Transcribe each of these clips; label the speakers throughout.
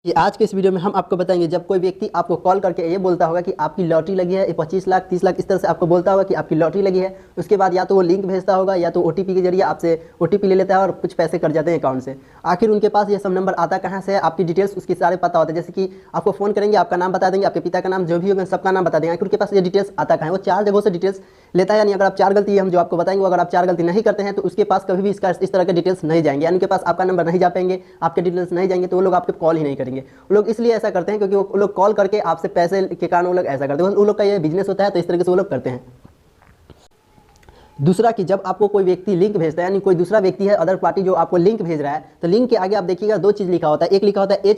Speaker 1: कि आज के इस वीडियो में हम आपको बताएंगे जब कोई व्यक्ति आपको कॉल करके ये बोलता होगा कि आपकी लॉटरी लगी है, 25 लाख 30 लाख इस तरह से आपको बोलता होगा कि आपकी लॉटरी लगी है। उसके बाद या तो वो लिंक भेजता होगा या तो ओटीपी के जरिए आपसे ओटीपी ले लेता है और कुछ पैसे कट जाते हैं अकाउंट से। आखिर उनके पास ये सब नंबर आता कहाँ से है, आपकी डिटेल्स उसकी सारे पता होता है। जैसे कि आपको फोन करेंगे, आपका नाम बता देंगे, आपके पिता का नाम जो भी होगा सबका नाम बता देंगे। आखिर उनके पास ये डिटेल्स आता कहाँ है, वो 4 जगहों से डिटेल्स लेता है। यानी अगर आप 4 गलती हम जो आपको बताएंगे, अगर आप 4 गलती नहीं करते हैं तो उसके पास कभी भी इसका इस तरह के डिटेल्स नहीं जाएंगे। यानी उनके पास आपका नंबर नहीं जा पाएंगे, आपके डिटेल्स नहीं जाएंगे, तो वो लोग आपके कॉल ही नहीं करेंगे। वो लोग इसलिए ऐसा करते हैं क्योंकि वो लोग कॉल करके आपसे पैसे के कारण वो लोग ऐसा करते हैं। वो लोग का ये बिजनेस होता है, तो इस तरीके से वो लोग करते हैं। दूसरा कि जब आपको कोई व्यक्ति लिंक भेजता है, यानी कोई दूसरा व्यक्ति है अदर पार्टी जो आपको लिंक भेज रहा है, तो लिंक के आगे आप देखिएगा 2 चीज़ लिखा होता है। एक लिखा होता है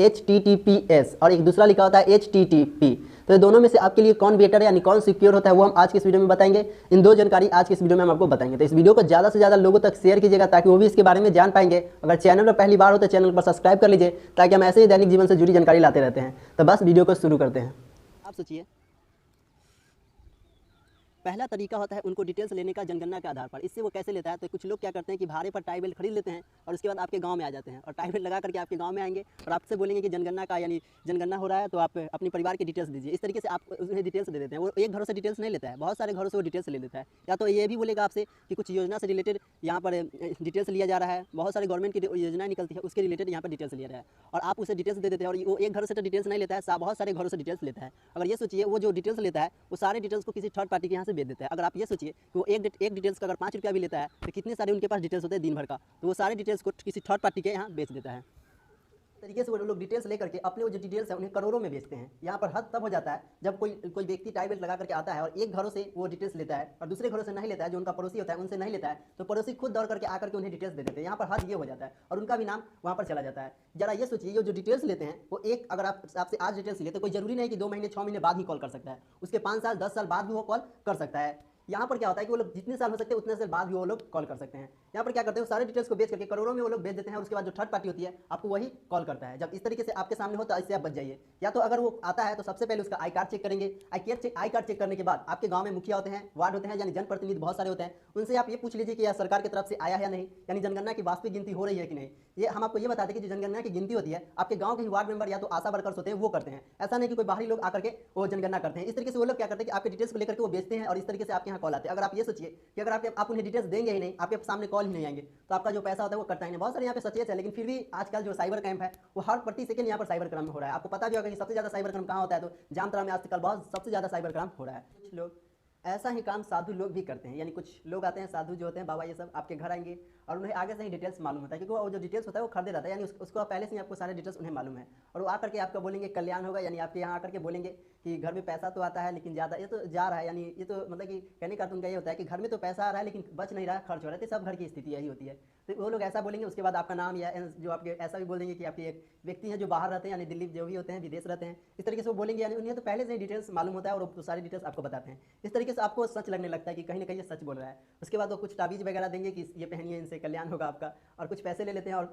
Speaker 1: HTTPS और एक दूसरा लिखा होता है HTTP। तो ये दोनों में से आपके लिए कौन बेटर है यानी कौन सिक्योर होता है, वो हम आज के इस वीडियो में बताएंगे। इन 2 जानकारी आज के इस वीडियो में हम आपको बताएंगे। तो इस वीडियो को ज़्यादा से ज़्यादा लोगों तक शेयर कीजिएगा ताकि वो भी इसके बारे में जान पाएंगे। अगर चैनल पर पहली बार हो तो चैनल पर सब्सक्राइब कर लीजिए ताकि हम ऐसे ही दैनिक जीवन से जुड़ी जानकारी लाते रहते हैं। तो बस वीडियो को शुरू करते हैं। आप सोचिए, पहला तरीका होता है उनको डिटेल्स लेने का जनगणना के आधार पर। इससे वो कैसे लेता है, तो कुछ लोग क्या करते हैं कि भाड़े पर टाई बेल्ट खरीद लेते हैं और उसके बाद आपके गांव में आ जाते हैं और टाई बेल्ट लगा करके आपके गांव में आएंगे और आपसे बोलेंगे कि जनगणना का यानी जनगणना हो रहा है तो आप अपने परिवार की डिटेल्स दीजिए। इस तरीके से आप उन्हें डिटेल्स दे देते हैं। वो एक घरों से डिटेल्स नहीं लेता है, बहुत सारे घरों से वो डिटेल्स ले लेता है। या तो ये भी बोलेगा आपसे कि कुछ योजना से रिलेटेड यहाँ पर डिटेल्स लिया जा रहा है, बहुत सारे गवर्नमेंट की योजना निकलती है उसके रिलेटेड यहाँ पर डिटेल्स लिया रहा है और आप उसे डिटेल्स दे देते हैं। और वो एक घर से तो डिटेल्स नहीं लेता है, बहुत सारे घरों से डिटेल्स लेता है। अगर ये सोचिए, वो जो डिटेल्स लेता है वो सारे डिटेल्स को किसी थर्ड पार्टी के यहाँ से भेज देता है। अगर आप ये सोचिए कि वो एक डिटेल्स का अगर 5 रुपया भी लेता है तो कितने सारे उनके पास डिटेल्स होते हैं दिन भर का, तो वो सारे डिटेल्स को किसी थर्ड पार्टी के यहाँ बेच देता है। तरीके से वो लोग डिटेल्स लेकर के अपने वो जो डिटेल्स है उन्हें करोड़ों में बेचते हैं। यहाँ पर हद तब हो जाता है जब कोई व्यक्ति टाई बेल्ट लगा करके आता है और एक घरों से वो डिटेल्स लेता है और दूसरे घरों से नहीं लेता है, जो उनका पड़ोसी होता है उनसे नहीं लेता है, तो पड़ोसी खुद दौड़ करके आकर के उन्हें डिटेल्स दे देते हैं। यहाँ पर हद ये हो जाता है और उनका भी नाम वहाँ पर चला जाता है। जरा ये सोचिए, ये जो डिटेल्स लेते हैं वो एक अगर आपसे आज डिटेल्स लेते हैं, कोई जरूरी नहीं कि 2 महीने 6 महीने बाद ही कॉल कर सकता है, उसके 5 साल 10 साल बाद भी वो कॉल कर सकता है। यहाँ पर क्या होता है कि वो लोग जितने साल हो सकते हैं उतने साल बाद भी वो लोग कॉल कर सकते हैं। यहाँ पर क्या करते हैं, सारे डिटेल्स को बेच करके करोड़ों में वो लोग बेच देते हैं और उसके बाद जो थर्ड पार्टी होती है आपको वही कॉल करता है। जब इस तरीके से आपके सामने हो तो इससे आप बच जाइए। या तो अगर वो आता है तो सबसे पहले उसका आई कार्ड चेक करेंगे। आई कार्ड चेक करने के बाद आपके गाँव में मुखिया होते हैं, वार्ड होते हैं, यानी जनप्रतिनिधि बहुत सारे होते हैं, उनसे आप ये पूछ लीजिए कि यह सरकार की तरफ से आया है या नहीं, यानी जनगणना की वास्तविक गिनती हो रही है कि नहीं। ये हम आपको ये बताते हैं कि जो जनगणना की गिनती होती है आपके गांव के ही वार्ड मेंबर या तो आशा वर्कर्स होते हैं वो करते हैं। ऐसा नहीं कि कोई बाहरी लोग आकर के वो जनगणना करते हैं। इस तरीके से वो लोग क्या करते हैं कि आपके डिटेल्स को लेकर के वो बेचते हैं और इस तरीके से आपके यहाँ कॉल आते हैं। अगर आप ये सोचिए कि अगर आप उन्हें डिटेल्स देंगे ही नहीं, आपके सामने कॉल ही नहीं आएंगे, तो आपका जो पैसा होता है वो कटता ही नहीं। बहुत सारे यहाँ पे सचेत है, लेकिन फिर भी आजकल जो साइबर क्राइम है वो हर प्रति सेकंड यहाँ पर साइबर क्राइम हो रहा है। आपको पता भी होगा कि सबसे ज्यादा साइबर क्राइम कहाँ होता है, तो जामताड़ा में आजकल बहुत सबसे ज्यादा साइबर क्राइम हो रहा है। कुछ लोग ऐसा ही काम साधु लोग भी करते हैं, यानी कुछ लोग आते हैं साधु जो होते हैं बाबा, ये सब आपके घर आएंगे और उन्हें आगे से ही डिटेल्स मालूम होता है क्योंकि वो जो डिटेल्स होता है वो खरीदे रहता है, यानी उसको पहले से ही आपको सारे डिटेल्स उन्हें मालूम है। और वो आकर के आपको बोलेंगे कल्याण होगा, यानी आपके यहाँ आकर के बोलेंगे कि घर में पैसा तो आता है लेकिन ज़्यादा ये तो जा रहा है, यानी ये तो मतलब कि कहने का उनका ये होता है कि घर में तो पैसा आ रहा है लेकिन बच नहीं रहा है, खर्च हो रहा है। तो सब घर की स्थिति यही होती है। तो वो लोग ऐसा बोलेंगे। उसके बाद आपका नाम या जो आपके ऐसा भी बोल देंगे कि आपके एक व्यक्ति हैं जो बाहर रहते हैं, यानी दिल्ली जो भी होते हैं, विदेश रहते हैं, इस तरीके से वो बोलेंगे। यानी उन्हें तो पहले से ही डिटेल्स मालूम होता है और वो सारी डिटेल्स आपको बताते हैं। इस तरीके से आपको सच लगने लगता है कि कहीं ना कहीं ये सच बोल रहा है। उसके बाद वो कुछ ताबीज वगैरह देंगे कि ये पहनिए, इनसे कल्याण होगा आपका, और कुछ पैसे ले लेते हैं और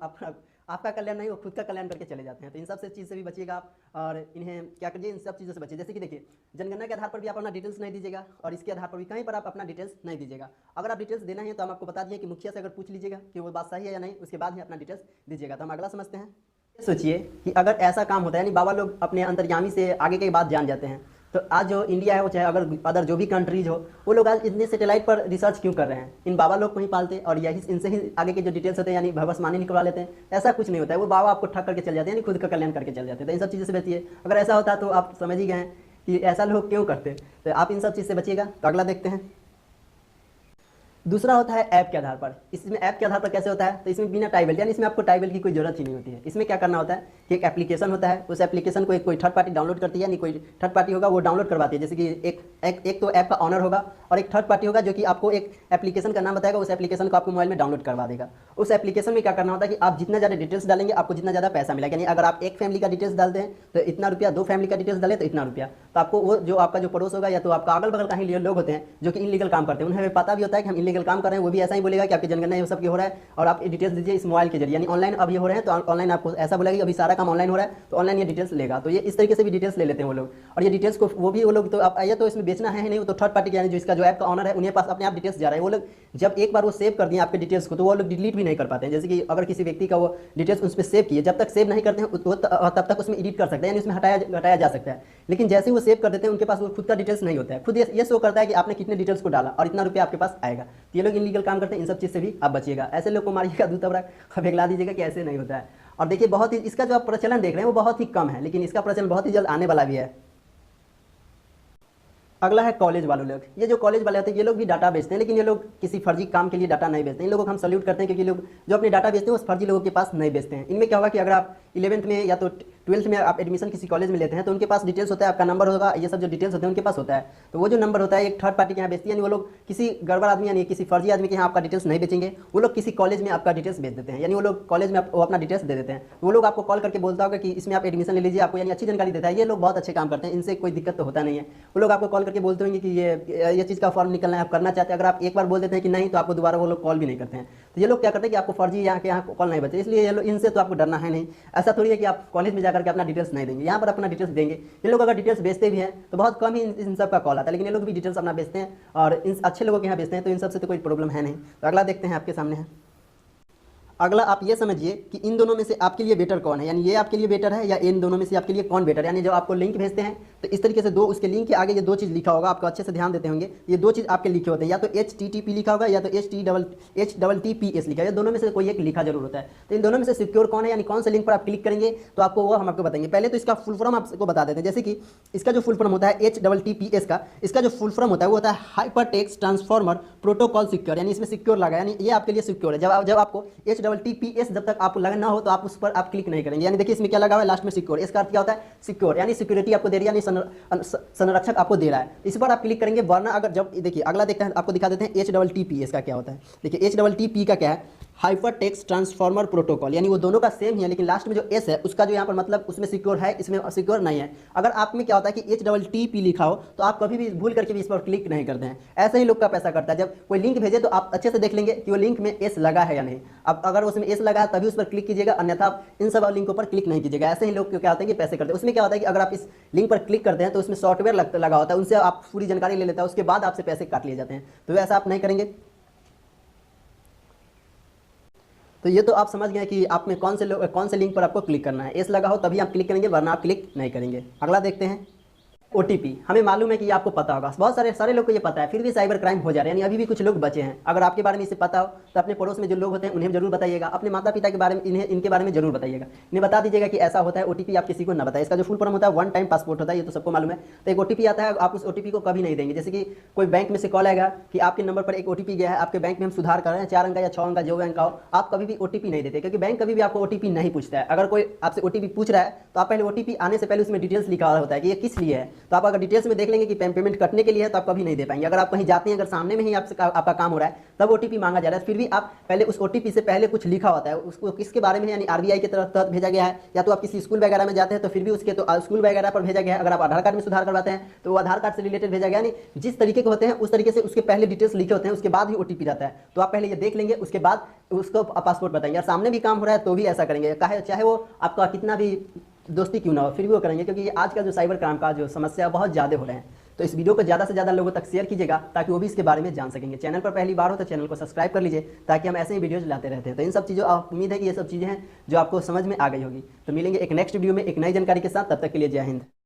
Speaker 1: आपका कल्याण नहीं, वो खुद का कल्याण करके चले जाते हैं। तो इन सब से चीज़ से भी बचिएगा आप और इन्हें क्या करिए, इन सब चीज़ों से बचिए। जैसे कि देखिए, जनगणना के आधार पर भी आप अपना डिटेल्स नहीं दीजिएगा और इसके आधार पर भी कहीं पर आप अपना डिटेल्स नहीं दीजिएगा। अगर आप डिटेल्स देना है तो हम आपको बता दिए कि मुखिया से अगर पूछ लीजिएगा कि वो बात सही है या नहीं, उसके बाद ही अपना डिटेल्स दीजिएगा। तो हम अगला समझते हैं। सोचिए कि अगर ऐसा काम होता है, यानी बाबा लोग अपने अंतर्यामी से आगे की बात जान जाते हैं, तो आज जो इंडिया है वो चाहे अगर अदर जो भी कंट्रीज हो, वो लोग आज इतने सैटेलाइट पर रिसर्च क्यों कर रहे हैं? इन बाबा लोग को ही पालते और यही इनसे ही आगे के जो डिटेल्स होते हैं यानी भविष्यवाणी निकलवा लेते हैं। ऐसा कुछ नहीं होता है, वो बाबा आपको ठग करके चल जाते हैं, यानी खुद का कल्याण करके चल जाते हैं। तो इन सब चीज़ों से बचिए। अगर ऐसा होता तो आप समझ ही गए कि ऐसा लोग क्यों करते, तो आप इन सब चीज़ से बचिएगा। तो अगला देखते हैं। दूसरा होता है ऐप के आधार पर। इसमें ऐप के आधार पर कैसे होता है, तो इसमें बिना टाई बेल्ट, यानी इसमें आपको टाई बेल्ट की कोई जरूरत ही नहीं होती है। इसमें क्या करना होता है कि एक एप्लीकेशन होता है, उस एप्लीकेशन को कोई थर्ड पार्टी डाउनलोड करती है, यानी कोई थर्ड पार्टी होगा वो डाउनलोड करवाती है। जैसे कि एक तो ऐप का ऑनर होगा और एक थर्ड पार्टी होगा जो कि आपको एक एप्लीकेशन का नाम बताएगा, उस एप्लीकेशन को आपको मोबाइल में डाउनलोड करवा देगा। उस एप्लीकेशन में क्या करना होता है कि आप जितना ज़्यादा डिटेल्स डालेंगे आपको जितना ज़्यादा पैसा मिलेगा। यानी अगर आप एक फैमिली का डिटेल्स डालते हैं तो इतना रुपया, 2 फैमिली का डिटेल्स डालें तो इतना रुपया। तो आपको वो जो आपका जो पड़ोस होगा या तो आपका अगल बगल का ही लोग होते हैं जो कि इनलीगल काम करते हैं, उन्हें पता भी होता है कि हम इनलीगल इलीगल काम कर रहे हैं वो भी ऐसा ही बोलेगा कि आपकी जनगणना ये सब की हो रहा है और आप डिटेल्स दीजिए इस मोबाइल के जरिए, यानी ऑनलाइन अब ये हो रहे हैं तो ऑनलाइन आपको ऐसा बोलेगा कि अभी सारा काम ऑनलाइन हो रहा है तो ऑनलाइन ये डिटेल्स लेगा। तो ये इस तरीके से भी डिटेल्स ले लेते हैं वो लोग, और ये डिटेल्स को वो लोग तो आप आइए तो इसमें बेचना है नहीं, वो तो थर्ड पार्टी यानी जो इसका जो ऐप का ऑनर है उन्हें पास अपने आप डिटेल्स जा रहे हैं। वो लोग जब एक बार वो सेव कर दिए आपके डिटेल्स को तो वो लोग डिलीट भी नहीं कर पाते हैं। जैसे कि अगर किसी व्यक्ति का वो डिटेल्स उस पर सेव किए, जब तक सेव नहीं करते हैं तब तक उसमें एडिट कर सकते हैं, यानी उसमें हटाया जा सकता है। लेकिन जैसे ही वो सेव कर देते हैं उनके पास वो खुद का डिटेल्स नहीं होता है, खुद ये शो करता है कि आपने कितने डिटेल्स को डाला और इतना रुपया आपके पास आएगा। तो ये लोग इलीगल काम करते हैं, इन सब चीज़ से भी आप बचिएगा। ऐसे लोग को मारिएगा, दूध तबरा फेंकला दीजिएगा कि ऐसे नहीं होता है। और देखिए बहुत ही इसका जो आप प्रचलन देख रहे हैं वो बहुत ही कम है, लेकिन इसका प्रचलन बहुत ही जल्द आने वाला भी है। अगला है कॉलेज वालों लोग। ये जो कॉलेज वाले होते हैं ये लोग भी डाटा बेचते हैं, लेकिन ये लोग किसी फर्जी काम के लिए डाटा नहीं बेचते हैं। इन लोगों को हम सल्यूट करते हैं क्योंकि लोग जो अपने डाटा बेचते हैं उस फर्जी लोगों के पास नहीं बेचते हैं। इनमें क्या होगा कि अगर आप 11th में या तो 12th में आप एडमिशन किसी कॉलेज में लेते हैं तो उनके पास डिटेल्स होता है, आपका नंबर होगा, ये सब जो डिटेल्स होते हैं उनके पास होता है। तो वो जो नंबर होता है एक थर्ड पार्टी के यहाँ बेचती है, यानी वो लोग किसी गड़बड़ आदमी यानी किसी फर्जी आदमी के यहाँ आपका डिटेल्स नहीं बेचेंगे, वो लोग किसी कॉलेज में आपका डिटेल्स बेच देते हैं। यानी वो लोग कॉलेज में वो अपना डिटेल्स दे देते हैं, वो लोग आपको कॉल करके बोलता होगा कि इसमें आप एडमिशन ले लीजिए, आपको यानी अच्छी जानकारी देता है। ये लोग बहुत अच्छे काम करते हैं, इनसे कोई दिक्कत तो होता नहीं है। वो लोग आपको कॉल करके बोलते होंगे कि ये चीज़ का फॉर्म निकलना है, आप करना चाहते हैं। अगर आप एक बार बोल देते हैं कि नहीं तो आपको दोबारा वो लोग कॉल भी नहीं करते हैं। तो ये लोग क्या करते हैं कि आपको फर्जी यहाँ के यहाँ कॉल नहीं बचे, इसलिए ये लोग इनसे तो आपको डरना है नहीं। ऐसा थोड़ी है कि आप कॉलेज में जाकर के अपना डिटेल्स नहीं देंगे, यहाँ पर अपना डिटेल्स देंगे। ये लोग अगर डिटेल्स बेचते भी हैं तो बहुत कम ही इन सब का कॉल आता है, लेकिन ये लोग भी डिटेल्स अपना बेचते हैं और इन अच्छे लोगों के यहाँ बेचते हैं, तो इन सबसे तो कोई प्रॉब्लम है नहीं। तो अगला देखते हैं, आपके सामने है। अगला आप ये समझिए कि इन दोनों में से आपके लिए बेटर कौन है, यानी ये आपके लिए बेटर है या इन दोनों में से आपके लिए कौन बेटर है। यानी जब आपको लिंक भेजते हैं तो इस तरीके से दो उसके लिंक के आगे ये दो चीज़ लिखा होगा, आपको अच्छे से ध्यान देते होंगे। ये दो चीज़ आपके लिखे होते हैं, या तो HTTP लिखा होगा या तो HTTPS लिखा है, दोनों में से कोई एक लिखा जरूर होता है। तो इन दोनों में से सिक्योर कौन है, यानी कौन से लिंक पर आप क्लिक करेंगे तो आपको वो हम आपको बताएंगे। पहले तो इसका फुल फॉर्म आपको बता देते हैं। जैसे कि इसका जो फुल फॉर्म होता है HTTPS का, इसका जो फुल फॉर्म होता है वो होता है hyper text transformer protocol secure, यानी इसमें सिक्योर लगा, यानी ये आपके लिए सिक्योर है। जब आपको HTTPS जब तक आपको लगा ना हो तो आप उस पर आप क्लिक नहीं करेंगे। यानी देखिए इसमें क्या लगा हुआ है लास्ट में सिक्योर, इसका अर्थ क्या होता है सिक्योर, यानी सिक्योरिटी आपको दे रही है, यानी संरक्षक आपको दे रहा है। इस पर आप क्लिक करेंगे, वरना अगर जब देखिए अगला देखते हैं, आपको दिखा देते हैं HTTPS का क्या होता है। देखिए HTTP का क्या है, हाइपर टेक्स्ट ट्रांसफॉर्मर प्रोटोकॉल, यानी वो दोनों का सेम ही है, लेकिन लास्ट में जो एस है उसका जो यहाँ पर मतलब उसमें सिक्योर है, इसमें सिक्योर नहीं है। अगर आप में क्या होता है कि HTTP लिखा हो तो आप कभी भी भूल करके भी इस पर क्लिक नहीं करते हैं। ऐसे ही लोग का पैसा करता है, जब कोई लिंक भेजे तो आप अच्छे से देख लेंगे कि वो लिंक में एस लगा है या नहीं। अब अगर उसमें एस लगा है तभी उस पर क्लिक कीजिएगा, अन्यथा आप इन सब लिंकों पर क्लिक नहीं कीजिएगा। ऐसे ही लोग क्या होते हैं कि पैसे करते हैं। उसमें क्या होता है कि अगर आप इस लिंक पर क्लिक करते हैं तो उसमें सॉफ्टवेयर लगा होता है, उनसे आप पूरी जानकारी ले लेता है, उसके बाद आपसे पैसे काट लिए जाते हैं। तो ऐसा आप नहीं करेंगे। तो ये तो आप समझ गए कि आप में कौन से लिंक पर आपको क्लिक करना है। एस लगा हो तभी आप क्लिक करेंगे, वरना आप क्लिक नहीं करेंगे। अगला देखते हैं OTP। हमें मालूम है कि आपको पता होगा, बहुत सारे लोग को ये पता है, फिर भी साइबर क्राइम हो जा रहे हैं, यानी अभी भी कुछ लोग बचे हैं। अगर आपके बारे में इसे पता हो तो अपने पड़ोस में जो लोग होते हैं उन्हें जरूर बताइएगा, अपने माता पिता के बारे में इनके बारे में जरूर बताइएगा, इन्हें बता दीजिएगा कि ऐसा होता है। OTP आप किसी को ना बताएं। इसका जो फुल फॉर्म होता है वन टाइम पासपोर्ट होता है, ये तो सबको मालूम है। तो एक OTP आता है, आप उस OTP को कभी नहीं देंगे। जैसे कि कोई बैंक में से कॉल आएगा कि आपके नंबर पर एक OTP गया है, आपके बैंक में हम सुधार कर रहे हैं, 4 अंक या 6 अंक जो बैंक का हो, आप कभी भी OTP नहीं देते, क्योंकि बैंक कभी भी आपको OTP नहीं पूछता है। अगर कोई आपसे OTP पूछ रहा है तो आप पहले OTP आने से पहले उसमें डिटेल्स लिखा हुआ होता है कि ये किस लिए है। तो आप अगर डिटेल्स में देख लेंगे कि पेमेंट कटने के लिए है तो आप कभी नहीं दे पाएंगे। अगर आप कहीं जाते हैं, अगर सामने में ही आपका काम हो रहा है तब OTP मांगा जा रहा है, फिर भी आप पहले उस OTP से पहले कुछ लिखा होता है, उसको किसके बारे में, यानी RBI के तहत भेजा गया है, या तो आप किसी स्कूल वगैरह में जाते हैं तो फिर भी उसके तो स्कूल वगैरह पर भेजा गया है। अगर आप आधार कार्ड में सुधार करवाते हैं तो वो आधार कार्ड से रिलेटेड भेजा गया, यानी जिस तरीके के होते हैं उस तरीके से उसके पहले डिटेल्स लिखे होते हैं, उसके बाद ही OTP जाता है। तो आप पहले ये देख लेंगे, उसके बाद उसको पासपोर्ट बताएंगे। और सामने भी काम हो रहा है तो भी ऐसा करेंगे, चाहे वो आपका कितना भी दोस्ती क्यों ना हो, फिर भी वो करेंगे, क्योंकि आज का जो साइबर क्राइम का जो समस्या बहुत ज़्यादा हो रहे हैं। तो इस वीडियो को ज़्यादा से ज़्यादा लोगों तक शेयर कीजिएगा ताकि वो भी इसके बारे में जान सकेंगे। चैनल पर पहली बार हो तो चैनल को सब्सक्राइब कर लीजिए ताकि हम ऐसे ही वीडियोज लाते रहते हैं। तो इन सब चीज़ों उम्मीद है कि ये सब चीज़ें हैं जो आपको समझ में आ गई होगी। तो मिलेंगे एक नेक्स्ट वीडियो में एक नई जानकारी के साथ, तब तक के लिए जय हिंद।